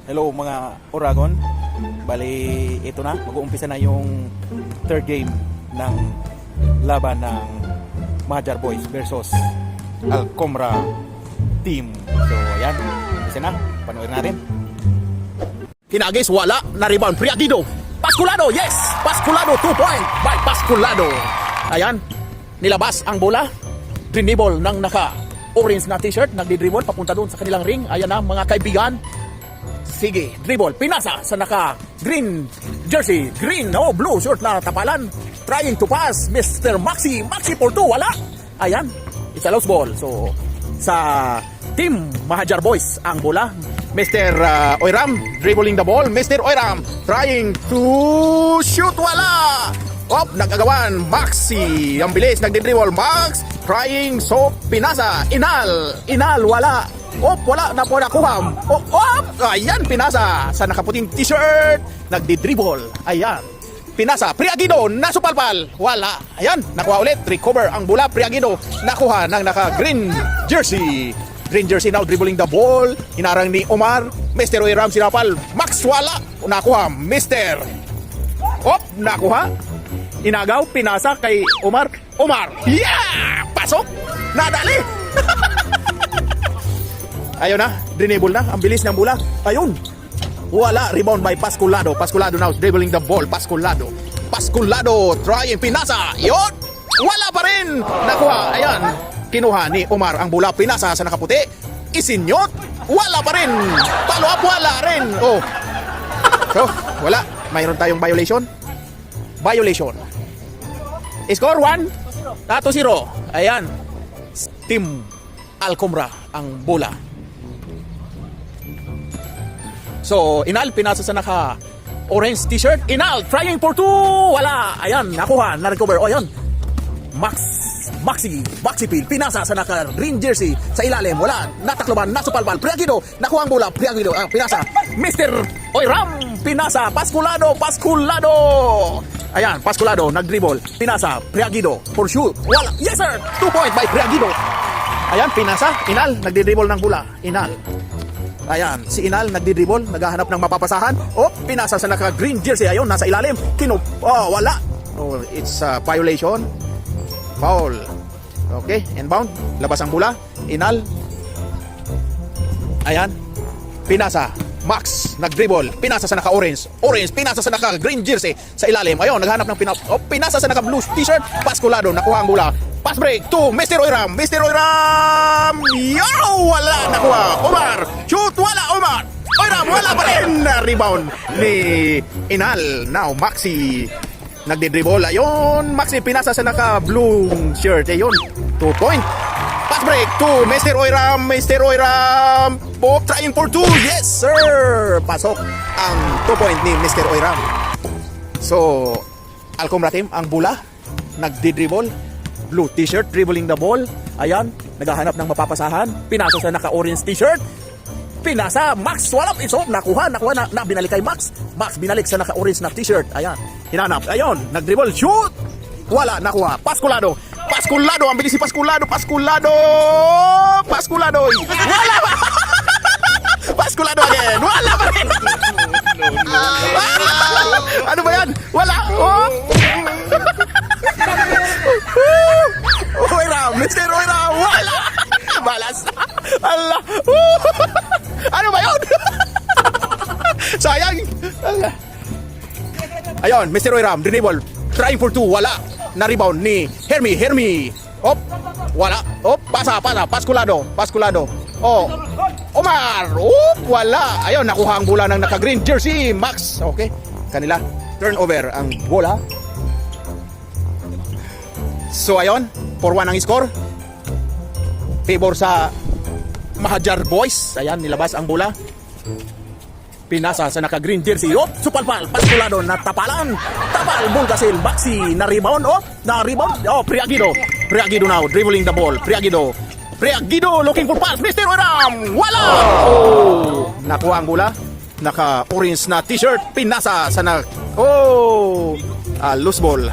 Hello mga Oragon. Bali, ito na. Mag-uumpisa na yung third game ng laban ng Mahadjar Boys versus Alcomra team. So, ayan. Umpisa na. Panoorin natin. Kinagis, wala. Na-rebound. Priagido. Pasculado, yes! Pasculado, 2 point by Pasculado. Ayan. Nilabas ang bola. Dribble ng naka-orange na t-shirt. Nagdi-dribble papunta doon sa kanilang ring. Ayan na, mga kaibigan. Sige, dribble. Pinasa sa naka-green jersey. Green, blue shirt na tapalan. Trying to pass. Mr. Maxi. Maxi for 2. Wala. Ayan. It's a loose ball. So, sa team Mahadjar Boys ang bola. Mr. Oiram dribbling the ball. Mr. Oiram trying to shoot. Wala. Nagagawan. Maxi. Ang bilis. Nagdi-dribble. Max trying. So, pinasa. Inal. Wala. Wala na po nakuha. Ayan, pinasa sa nakaputing t-shirt. Nagdi-dribble. Ayan. Pinasa. Priagido. Nasupalpal. Wala. Ayan. Nakuha ulit. Recover ang bola. Priagido. Nakuha ng naka-green jersey. Green jersey now dribbling the ball. Hinarang ni Omar. Mr. Oiram sinapal. Max wala. Nakuha. Mr. Nakuha. Inagaw. Pinasa kay Omar. Yeah! Pasok. Nadali. Ayun na, dribble na, ang bilis ng bola. Ayun. Wala, rebound by Pasculado. Pasculado now dribbling the ball. Pasculado trying, pinasa. Yun. Wala pa rin. Nakuha, ayan. Kinuha ni Omar ang bola, pinasa sa nakaputi. Isinyot. Wala pa rin. Follow up, wala rin. So, wala. Mayroon tayong violation. Score 1. 2-0. Ayan. Team Alcomra ang bola. So, Inal, pinasa sa naka-orange t-shirt. Inal, trying for 2. Wala. Ayan, nakuha, na-recover. Ayan. Maxi Pil, pinasa sa naka-green jersey. Sa ilalim, wala. Natakloban, nasupalpal. Priagido, nakuha ang bola. Priagido, pinasa. Mr. Oiram, pinasa. Pasculado. Ayan, Pasculado, nag-dribble. Pinasa, Priagido, for shoot. Wala. Yes, sir. 2 point by Priagido. Ayan, pinasa. Inal, nagdi-dribble ng bola. Inal. Ayan, si Inal nagdi-dribble, naghahanap ng mapapasahan. Pinasa sa naka-green jersey. Ayun, nasa ilalim. Wala. It's a violation. Foul. Okay, inbound. Labas ang bola. Inal. Ayan. Pinasa. Max, nag-dribble. Pinasa sa naka-orange. Pinasa sa naka-green jersey. Sa ilalim. Ayun, naghahanap ng pinasa sa naka-blue t-shirt. Pasculado, nakuha ang bola. Pass break to Mr. Oiram. Wala. Nakuha. Omar. Shoot. Wala. Omar. Oiram. Wala pa rin. Rebound ni Inal. Now, Maxi. Nagdi-dribble. Ayun. Maxi pinasa sa naka-blue shirt. Ayun. 2 point. Pass break to Mr. Oiram. Trying for 2. Yes, sir. Pasok ang 2 point ni Mr. Oiram. So, Alcomra team, ang bola. Nagdi-dribble. Blue t-shirt, dribbling the ball. Ayan, naghahanap ng mapapasahan. Pinasa sa naka-orange t-shirt. Pinasa, Max, wala. Nakuha na binalik kay Max. Max, binalik sa naka-orange na t-shirt. Ayan, hinanap. Ayun, nag-dribble, shoot. Wala, nakuha. Pasculado, ang bilis si Pasculado. Wala ba? Pasculado again. Wala ba rin? Ano ba yan? Wala. Mr. Oiram, wala. Balas. Allah. Ano ba yun? Sayang. Ayun, Mr. Oiram, dribble. Trying for 2, wala. Na-rebound ni Hermi. Wala. Pasa. Pasculado. Omar. Wala. Ayun, nakuha ang bola ng naka-green jersey. Max. Okay. Kanila. Turnover ang bola. So, ayun. 4-1 ang score. Favor sa Mahadjar Boys. Ayan, nilabas ang bola. Pinasa sa naka-green jersey. Supalpal. Pasculado na tapalan. Tapal. Bulgasil. Maxi. Na-rebound. Priagido now. Dribbling the ball. Priagido looking for pass. Mr. Oiram. Wala. Nakuha ang bola. Naka-orange na t-shirt. Pinasa sa loose ball.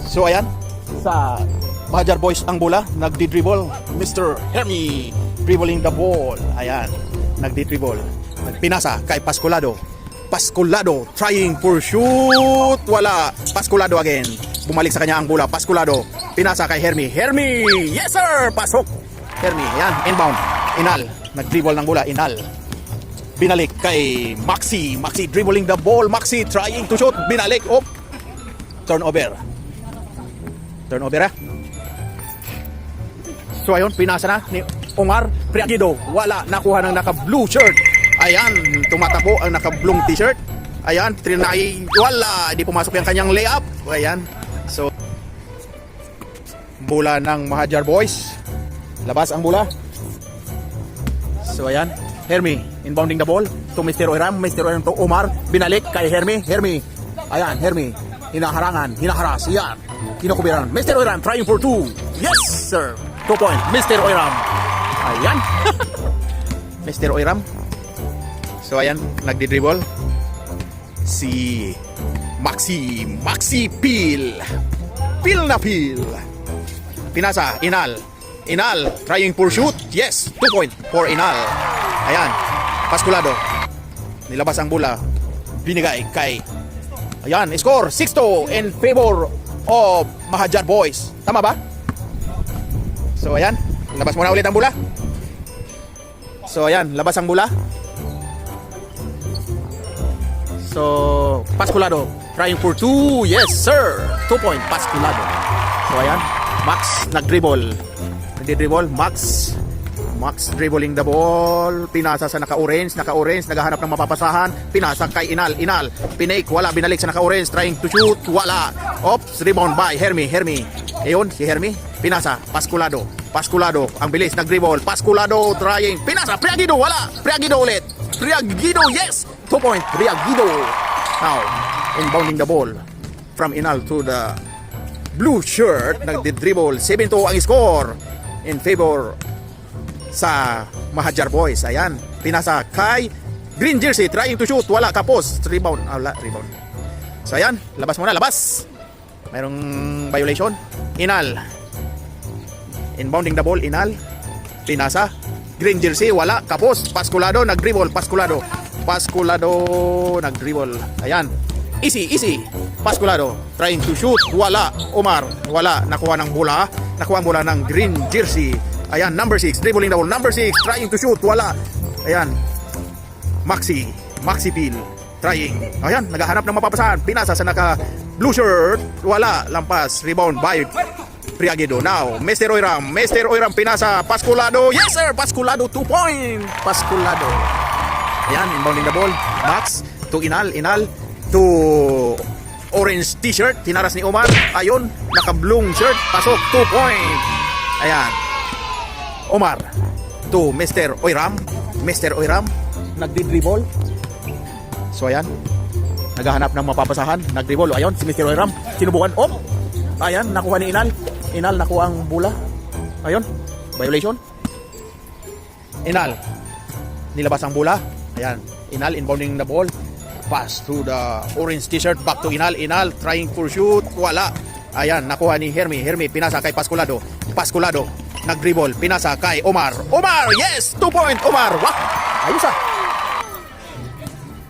So, ayan. Sa Mahadjar Boys ang bola. Nagdi-dribble. Mr. Hermi dribbling the ball. Ayan. Nagdi-dribble. Pinasa kay Pascualado. Pascualado trying for shoot. Wala. Pascualado again. Bumalik sa kanya ang bola. Pascualado. Pinasa kay Hermi. Hermi! Yes sir! Pasok! Hermi. Yan. Inbound. Inal. Nag-dribble ng bola. Inal. Binalik kay Maxi. Maxi dribbling the ball. Maxi trying to shoot. Binalik. Oh. Turnover. Turnover ah. So ayun, pinasa na ni Omar Priagido. Wala, nakuha ng naka-blue shirt. Ayan, tumatakbo ang naka-blue t-shirt. Ayan, trinay, wala, hindi pumasok yung kanyang layup. Ayan, so bola ng Mahajar Boys. Labas ang bola. So ayan, Hermi inbounding the ball to Mr. Oiram. Mr. Oiram to Omar. Binalik kay Hermi. Hermi. Ayan, Hermi. Hinaharangan, hinaharas. Ayan, kinukubiran. Mr. Oiram trying for 2. Yes, sir. 2 point. Mr. Oiram. Ayan. Mr. Oiram. So ayan, nagdi-dribble si Maxi. Maxi Pil. Pil na Pil. Pinasa, Inal. Inal trying for shoot. Yes, 2 point for Inal. Ayan, Pascualado. Nilabas ang bola. Binigay kay, ayan, score 6-2 in favor of Mahajar Boys. Tama ba? So ayan, labas muna ulit ang bola. So ayan, labas ang bola. So Pascualado trying for 2. Yes sir, 2 point Pascualado. So ayan, Max nag-dribble. Nag-dribble, Max. Max dribbling the ball. Pinasa sa naka-orange. Naka-orange, naghahanap ng mapapasahan. Pinasa kay Inal. Inal, pinake, wala. Binalik sa naka-orange, trying to shoot. Wala. Oops, rebound by Hermi. Hermi. Ayun, si Hermi. Pinasa, Pascualado. Pascualado, ang bilis, nag-dribble. Pascualado trying. Pinasa, Priagido, wala. Priagido ulit. Priagido, yes. 2 point, Priagido. Now, inbounding the ball from Inal to the blue shirt. Nagdi-dribble. 7-2 ang score in favor sa Mahajar Boys. Ayan, pinasa kay green jersey, trying to shoot, wala, kapos, rebound, wala, rebound. So ayan, labas muna, labas. Mayroong violation. Inal, inbounding the ball, Inal. Pinasa, green jersey, wala, kapos. Pascualado, nag-dribble, Pascualado. Pascualado, nag-dribble. Ayan, easy, easy. Pascualado, trying to shoot, wala. Omar, wala, nakuha ng bola. Nakuha ang bola ng green jersey. Ayan, number 6, dribbling the ball. Number 6, trying to shoot, wala. Ayan, Maxi. Maxi Pil, trying. Ayan, naghahanap ng mapapasahan. Pinasa sa naka-blue shirt, wala. Lampas, rebound by Priagido. Now, Mr. Oiram. Mr. Oiram, pinasa, Pascualado. Yes sir, Pascualado, 2 point. Pascualado. Ayan, inbounding the ball. Max, to Inal. Inal, to orange t-shirt. Tinaras ni Omar. Ayun, naka-blue shirt. Pasok, 2 point. Ayan, Omar to Mr. Oiram. Mr. Oiram nagdi-dribble. So ayan, naghahanap ng mapapasahan. Nag-dribble. Ayun, si Mr. Oiram sinubukan. Oh! Ayan, nakuha ni Inal. Inal nakuha ang bola. Ayun, violation. Inal, nilabas ang bola. Ayan, Inal inbounding the ball. Pass to the orange t-shirt. Back to Inal. Inal trying for shoot. Wala. Ayan, nakuha ni Hermi. Hermi, pinasa kay Pascualado. Pascualado, nag-dribble. Pinasa kay Omar. Omar, yes! 2 point, Omar. Wow! Ayos ah.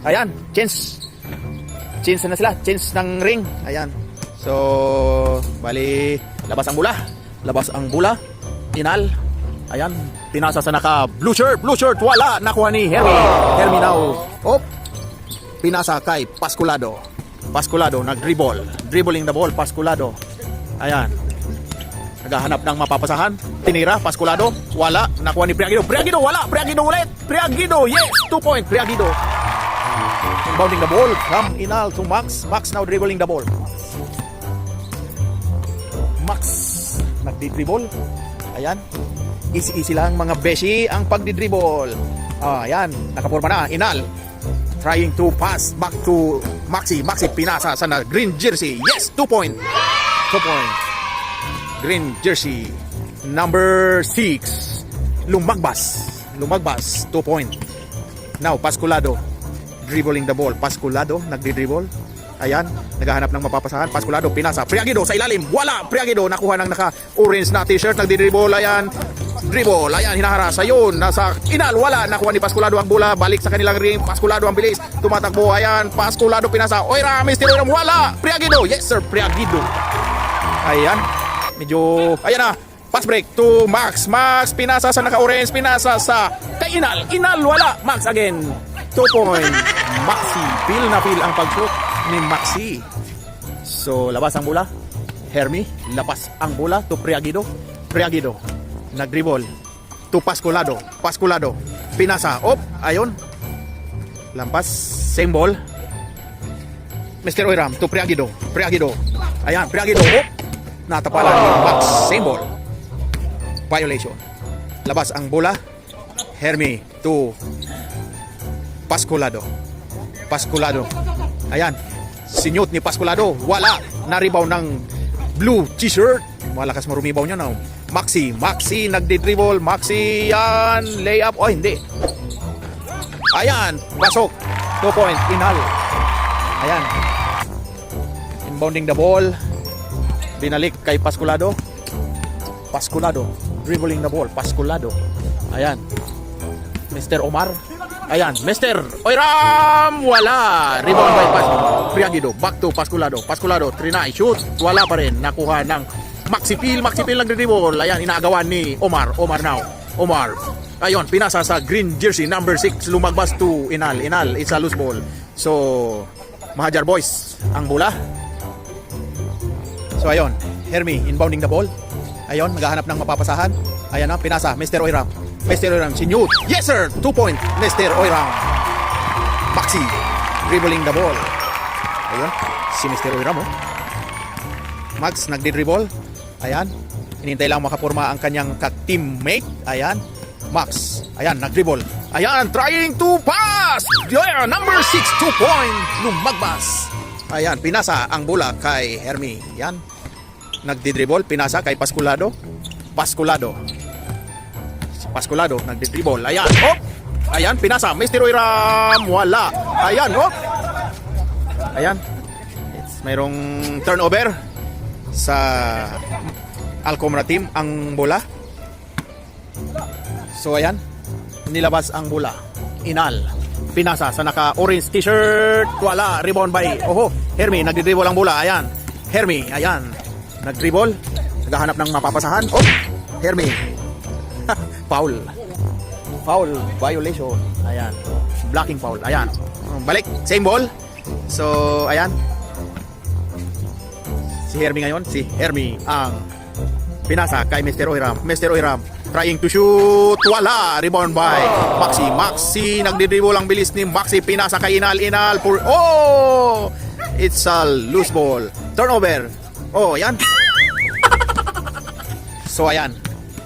Ayan, change. Change na sila. Change ng ring. Ayan. So, bali, labas ang bola. Labas ang bola. Inal. Ayan, pinasa sa naka-blue shirt. Blue shirt, wala. Nakuha ni Hermi. Hermi now. Op. Pinasa kay Pascualado. Pascualado, nag-dribble. Dribbling the ball, Pascualado. Ayan. Naghahanap ng mapapasahan. Tinira, Pascualado. Wala. Nakuha ni Priagido. Priagido, wala. Priagido ulit. Priagido, yes. 2 point, Priagido. Inbounding the ball from Inal to Max. Max now dribbling the ball. Max, nagdi-dribble. Ayan. Easy-easy lang mga beshi ang pagdi-dribble. Ayan. Nakaporma na. Inal trying to pass back to Maxi. Maxi pinasa sa green jersey. Yes, 2 point. 2 point. Green jersey. Number 6. Lumagbas. Lumagbas. 2 point. Now, Pascualado. Dribbling the ball. Pascualado, nagdi-dribble. Ayan, naghahanap ng mapapasahan. Pascualado, pinasa. Priagido sa ilalim. Wala. Priagido, nakuha ng naka-orange na t-shirt. Nagdi-dribble. Ayan. dribble. Ayan, hinaharas. Ayun, nasa Inal. Wala. Nakuha ni Pascualado ang bola. Balik sa kanilang ring. Pascualado ang bilis. Tumatakbo. Ayan, Pascualado pinasa. Oiram, Mr. Oiram. Wala. Priagido. Yes, sir. Priagido. Ayan. Medyo, ayan na. Pass break to Max. Max, pinasa sa naka-orange. Pinasa sa kay Inal. Inal, wala. Max again. 2 point. Maxi. Feel na feel ang pag-shoot ni Maxi. So, labas ang bola. Hermi, labas ang bola to Priagido. Priagido, nag-dribble to Pascualado. Pascualado, pinasa. Op, ayun. Lampas, same ball. Mr. Oiram to Priagido. Priagido. Ayan, Priagido. Op, natapalan ni Max. Same ball. Violation. Labas ang bola. Hermi to Pascualado. Pascualado. Ayan. Sinyot ni Pascualado. Wala. Na-rebound ng blue t-shirt. Malakas marumibaw niya na. Maxi. Maxi nagdi-dribble. Maxi. Yan. Layup. Oh, hindi. Ayan. Pasok. 2 point. Inal. Ayan. Inbounding the ball. Binalik kay Pascualado. Pascualado. Dribbling the ball. Pascualado. Ayan. Mr. Omar. Ayan, Mr. Oiram! Wala! Rebound by Priagido. Back to Pascualado. Pascualado, trinay, shoot. Wala pa rin. Nakuha ng Maxi Pil. Maxi Pil nagdi-dribble. Ayan, inaagawan ni Omar. Omar now. Omar. Ayun, pinasa sa green jersey, number 6. Lumagbas to Inal. Inal, it's a loose ball. So, Mahajar Boys ang bola. So, ayun. Hermi, inbounding the ball. Ayun, maghahanap ng mapapasahan. Ayan na, pinasa. Mr. Oiram. Mr. Oiram, sinyut. Yes, sir! 2 point. Mr. Oiram. Maxi. Dribbling the ball. Ayun. Si Mr. Oiram, oh. Max, nagdi-dribble. Ayan. Hinintay lang makaporma ang kanyang ka-teammate. Ayan. Max. Ayan, nag-dribble. Ayan, trying to pass. Yeah, number 6, 2 point. Lumagbas. Ayan, pinasa ang bola kay Hermi. Ayan. Nagdi-dribble. Pinasa kay Pascualado. Pascualado. Pascualado, nagdi-dribble. Ayan, oh! Ayan, pinasa. Mr. Oiram, wala. Ayan, oh! Ayan. Mayroong turnover sa Alcomra team ang bola. So, ayan. Nilabas ang bola. Inal. Pinasa sa naka-orange t-shirt. Wala. Rebound by, Hermi, nagdi-dribble ang bola. Ayan. Hermi, ayan. Nag-dribble. Naghahanap ng mapapasahan. Oh! Hermi. Foul. Foul violation. Ayan. Blocking foul. Ayan. Balik. Same ball. So, ayan. Si Hermi ngayon. Si Hermi ang pinasa kay Mr. Oiram. Mr. Oiram trying to shoot. Wala. Rebound by Maxi. Maxi. Nagdi-dribble ang bilis ni Maxi. Pinasa kay Inal. Inal. It's a loose ball. Turnover. Oh, ayan. So, ayan.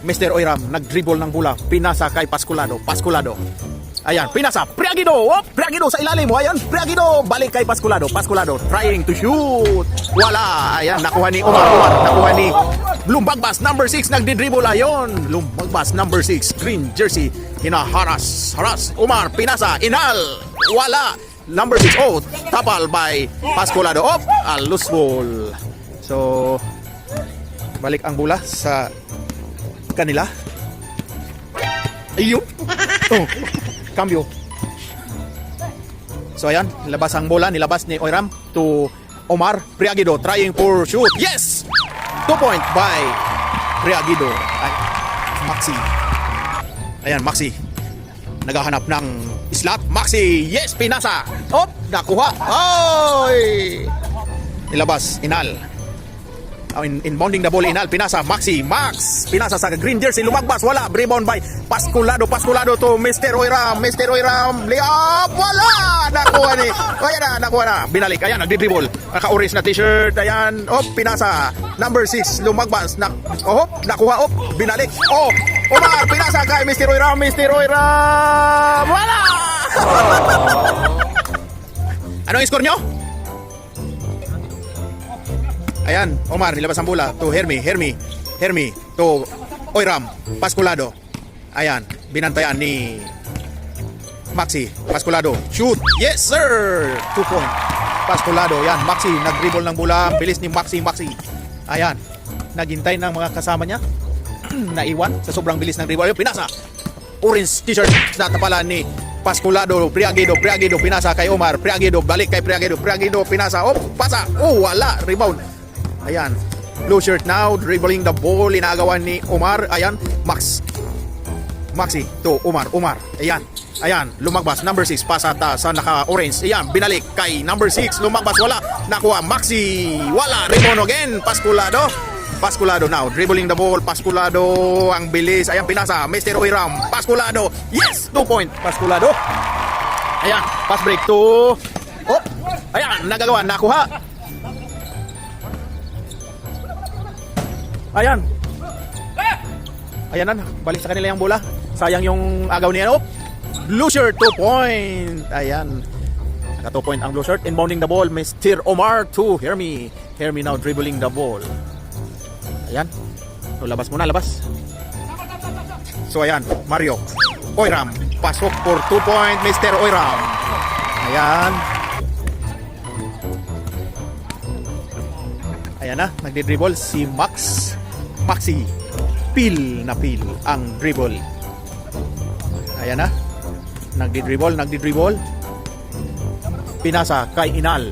Mr. Oiram, nag-dribble ng bola. Pinasa kay Pascualado. Pascualado. Ayan, pinasa. Priagido. Oh, Priagido sa ilalim mo. Ayan, Priagido. Balik kay Pascualado. Pascualado trying to shoot. Wala. Ayan, nakuha ni Omar. Omar. Nakuha ni Lumbagbas. Number 6, nagdi-dribble. Ayon. Lumbagbas, number 6. Green jersey. Hinaharas. Haras. Omar, pinasa. Inal. Wala. Number 6. Oh, tapal by Pascualado. Oh, a loose ball. So, balik ang bola sa kanila. Ayun. Oh, cambio. So ayan, labas ang bola, nilabas ni Oiram to Omar. Priagido trying for shoot. Yes! 2 point by Priagido. Ay, Maxi. Ayan, Maxi. Naghahanap ng slot. Maxi, yes, pinasa. Oh, nakuha. Oy! Nilabas, Inal. Inbounding the ball, Inal, pinasa, Maxi, Max, pinasa sa green jersey, lumagbas, wala, rebound by Pascualado, Pascualado to Mr. Oiram, Mr. Oiram, layup, wala, nakuha ni, ayan na, nakuha na, binalik, ayan, nagdi-dribble, naka-orange na t-shirt, ayan, pinasa, number 6, lumagbas, nakuha, binalik, Omar, pinasa kay Mr. Oiram, wala! Ano yung score nyo? Ayan, Omar, nilabas ang bola to Hermi to Oiram, Pascualado. Ayan, binantayan ni Maxi, Pascualado, shoot, yes sir, 2 point, Pascualado, yan, Maxi, nag-dribble ng bola, bilis ni Maxi, ayan, naghintay ng mga kasama niya, naiwan sa sobrang bilis ng dribble. Ayun, pinasa. Orange t-shirt na tapalan ni Pascualado. Priagido pinasa kay Omar. Priagido balik kay Priagido. Priagido pinasa. Oh, pasa. Oh, wala. Rebound. Ayan. Blue shirt now dribbling the ball. Inagawan ni Omar. Ayan. Maxi to Omar. Ayan, lumagbas, number 6, pasata sa naka-orange. Ayan, binalik kay number 6, lumagbas, wala. Nakuha, Maxi, wala. Rebound again, Pascualado now, dribbling the ball. Pascualado, ang bilis. Ayan, pinasa, Mr. Oiram. Pascualado, yes, 2 point. Pascualado. Ayan, pass break to... Oh, ayan, nagagawa, nakuha. Ayan. Ayan na, balik sa kanila yung bola. Sayang yung agaw niya. Oh, blue shirt, 2 point. Ayan. Naka 2 point ang blue shirt. Inbounding the ball, Mr. Omar to Hermi. Hermi now dribbling the ball. Ayan. So, labas muna, labas. So, ayan. Mario. Oiram. Pasok for 2 point, Mr. Oiram. Ayan. Ayan na. Nagdi-dribble si Maxi. Pil ang dribble. Ayan na. Nagdi-dribble. Pinasa kay Inal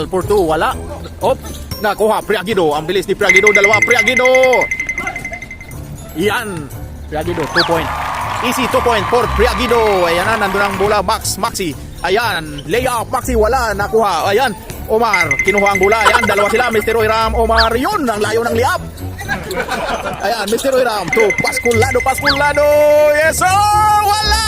for 2, wala. Op, nakuha Priagido. Ang bilis ni Priagido, dalawa Priagido. Yan. Priagido 2 point. Easy 2 point for Priagido. Ayan na, nandun ang bola. Maxi. Ayan, layup. Maxi, wala. Nakuha. Ayan, Omar, kinuha ang bola. Ayan, dalawa sila. Mr. Oiram, Omar. Yun, ang layo ng layup. Ayan, Mr. Oiram to Pascualado. Yes, sir! Wala!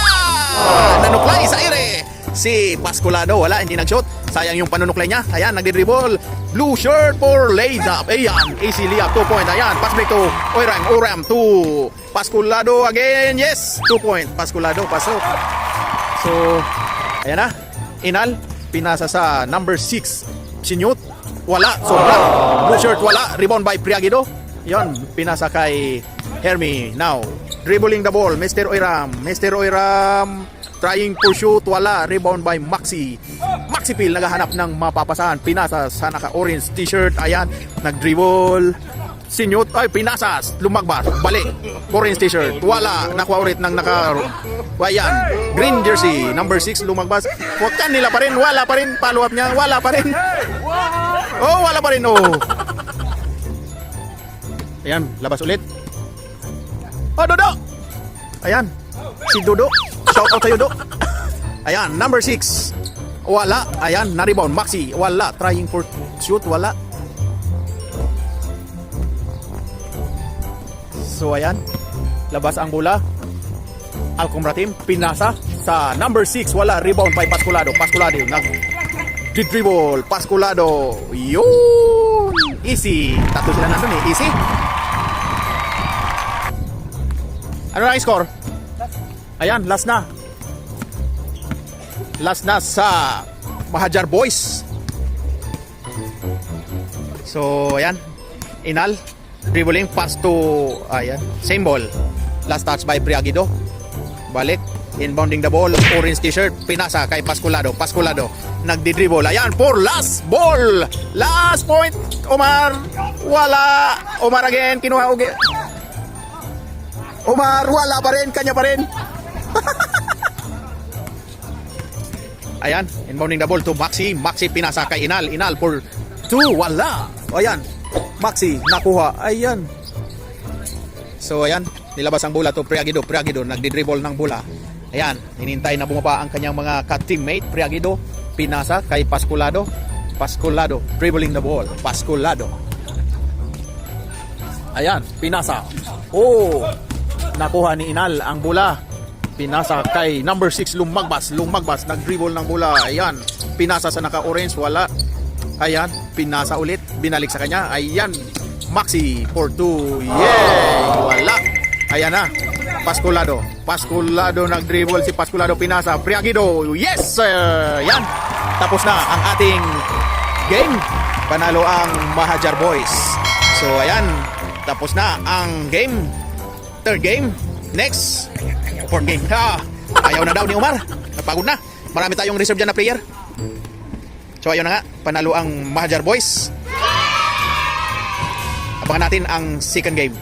Nanuklay sa ire. Si Pascualado, wala, hindi nag-shot. Sayang yung panunuklay niya. Ayan, nagdi-dribble. Blue shirt for layup. Ayan, easy layup, 2 point. Ayan, pass break to Oiram to Pascualado again. Yes, 2 point. Pascualado, pasok. So, ayan na. Inal, pinasa sa number 6. Sinyut, wala. Sobra. Blue shirt, wala. Rebound by Priagido. Yon, pinasa kay Hermi. Now, dribbling the ball, Mr. Oiram, trying to shoot, wala. Rebound by Maxi Pil, naghahanap ng mapapasahan. Pinasa sa naka-orange t-shirt. Ayan, nag-dribble. Sinyut, ay, pinasas. Lumagbas, balik. Orange t-shirt, wala. Nakuha ulit ng ayan, green jersey, number 6, lumagbas. Huwag nila pa rin, wala pa rin. Follow up niya, wala pa rin. Oh, wala pa rin, oh. Ayan, labas ulit. Oh, Dodo! Ayan, si Dodo. Shout out sa'yo, Dodo. Ayan, number 6. Wala. Ayan, na-rebound. Maxi, wala. Trying for shoot, wala. So, ayan. Labas ang bola. Alcombra team, pinasa sa number 6. Wala. Rebound by Pascualado. Nag-dribble. Pascualado. Yun! Easy. Tatlo sila nandun eh. Easy. Ano na ang score? Ayan, last na. Last na sa Mahajar Boys. So, ayan. Inal. Dribbling pass to, ayan, same ball. Last touch by Priagido. Balik. Inbounding the ball. Orange t-shirt. Pinasa kay Pascualado. Nagdi-dribble. Ayan, for last ball. Last point. Omar. Wala. Omar again. Kinuha ugi. Omar, wala pa rin. Kanya pa rin. Ayan, inbounding the ball to Maxi. Maxi pinasa kay Inal. Inal for 2. Wala. O ayan, Maxi nakuha. Ayan. So ayan, nilabas ang bola to Priagido. Nagdi-dribble ng bola. Ayan, hinintay na bumaba ang kanyang mga ka-teammate. Priagido pinasa kay Pascualado. Dribbling the ball. Pascualado. Ayan, pinasa. Oh, nakuha ni Inal ang bola. Pinasa kay number 6, lumagbas, nag-dribble ng bola. Ayan, pinasa sa naka-orange, wala. Ayan, pinasa ulit, binalik sa kanya. Ayan, Maxi for 2. Yay! Wala. Ayan na, Pascualado nag-dribble si Pascualado, pinasa. Priagido, yes sir! Ayan, tapos na ang ating game. Panalo ang Mahajar Boys. So ayan, tapos na ang game. Third game. Next, fourth game. Ayaw na daw ni Omar. Napagod na. Marami tayong reserve dyan na player. So ayaw na nga. Panalo ang Mahajar Boys. Abangan natin ang second game.